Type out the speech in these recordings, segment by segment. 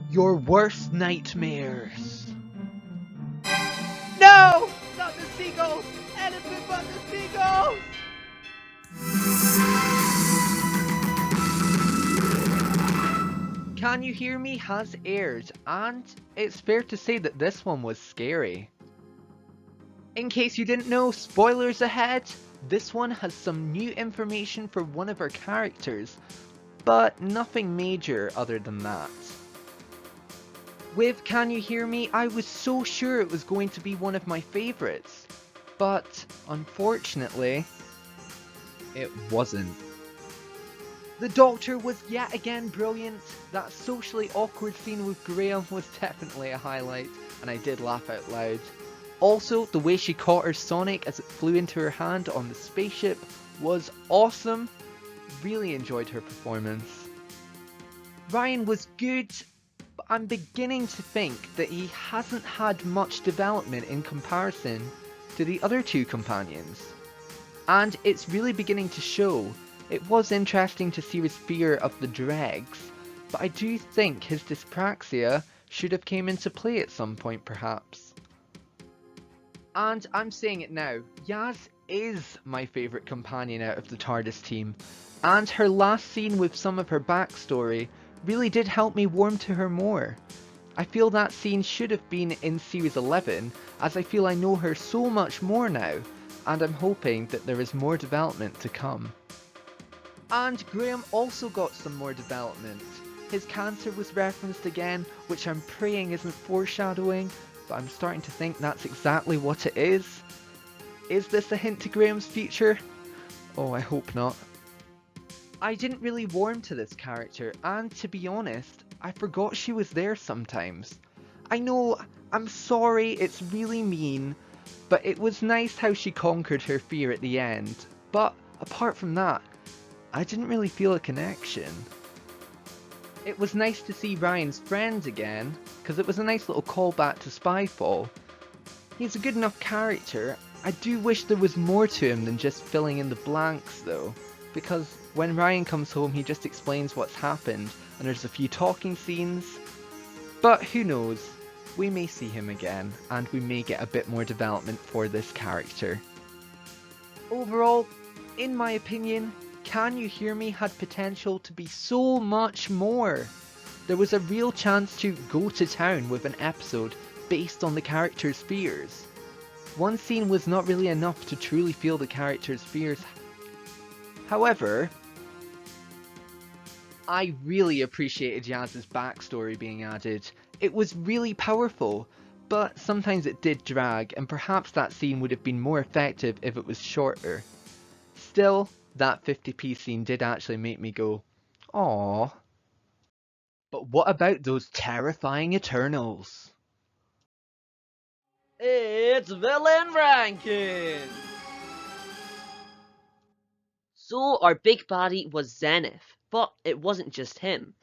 Your worst nightmares. No! Not the seagulls! Anything but the seagulls! Can You Hear Me has aired, and it's fair to say that this one was scary. In case you didn't know, spoilers ahead, this one has some new information for one of our characters, but nothing major other than that. With Can You Hear Me, I was so sure it was going to be one of my favourites, but unfortunately, it wasn't. The Doctor was yet again brilliant. That socially awkward scene with Graham was definitely a highlight, and I did laugh out loud. Also, the way she caught her Sonic as it flew into her hand on the spaceship was awesome. Really enjoyed her performance. Ryan was good, but I'm beginning to think that he hasn't had much development in comparison to the other two companions. And it's really beginning to show. It was interesting to see his fear of the dregs, but I do think his dyspraxia should have came into play at some point perhaps. And I'm saying it now, Yaz is my favourite companion out of the TARDIS team, and her last scene with some of her backstory really did help me warm to her more. I feel that scene should have been in Series 11, as I feel I know her so much more now, and I'm hoping that there is more development to come. And Graham also got some more development. His cancer was referenced again, which I'm praying isn't foreshadowing, but I'm starting to think that's exactly what it is. Is this a hint to Graham's future? Oh, I hope not. I didn't really warm to this character, and to be honest, I forgot she was there sometimes. I know, I'm sorry, it's really mean, but it was nice how she conquered her fear at the end. But apart from that, I didn't really feel a connection. It was nice to see Ryan's friends again, because it was a nice little callback to Spyfall. He's a good enough character. I do wish there was more to him than just filling in the blanks though, because when Ryan comes home he just explains what's happened and there's a few talking scenes. But who knows, we may see him again and we may get a bit more development for this character. Overall, in my opinion, Can You Hear Me had potential to be so much more. There was a real chance to go to town with an episode based on the character's fears. One scene was not really enough to truly feel the character's fears. However, I really appreciated Yaz's backstory being added. It was really powerful, but sometimes it did drag, and perhaps that scene would have been more effective if it was shorter. Still, that 50p scene did actually make me go, aww. But what about those terrifying Eternals? It's villain ranking! So our big baddie was Zenith, but it wasn't just him.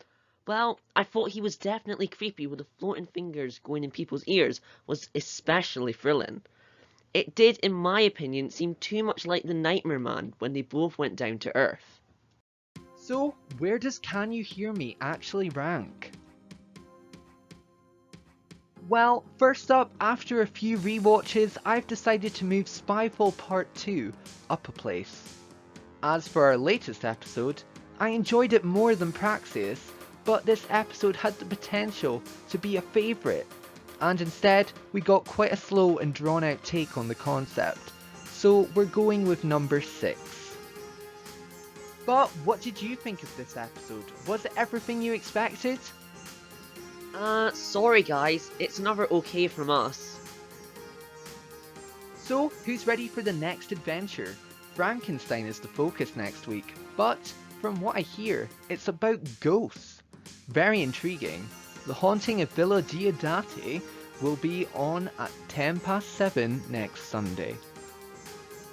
Well, I thought he was definitely creepy with the floating fingers going in people's ears was especially thrilling. It did, in my opinion, seem too much like the Nightmare Man when they both went down to Earth. So, where does Can You Hear Me actually rank? Well, first up, after a few rewatches, I've decided to move Spyfall Part 2 up a place. As for our latest episode, I enjoyed it more than Praxeus, but this episode had the potential to be a favourite, and instead we got quite a slow and drawn out take on the concept, so we're going with number 6. But what did you think of this episode? Was it everything you expected? Sorry guys, it's another okay from us. So, who's ready for the next adventure? Frankenstein is the focus next week, but from what I hear, it's about ghosts. Very intriguing. The Haunting of Villa Diodati will be on at 7:10 next Sunday.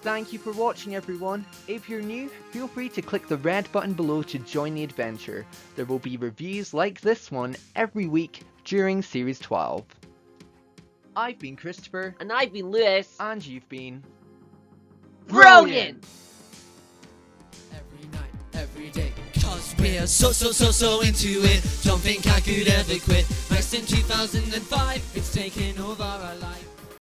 Thank you for watching everyone. If you're new, feel free to click the red button below to join the adventure. There will be reviews like this one every week during Series 12. I've been Christopher. And I've been Lewis. And you've been... Brilliant! Every night, every day, 'cause 'cause we're so into it. Don't think I could ever quit. Next in 2005, it's taken over our life.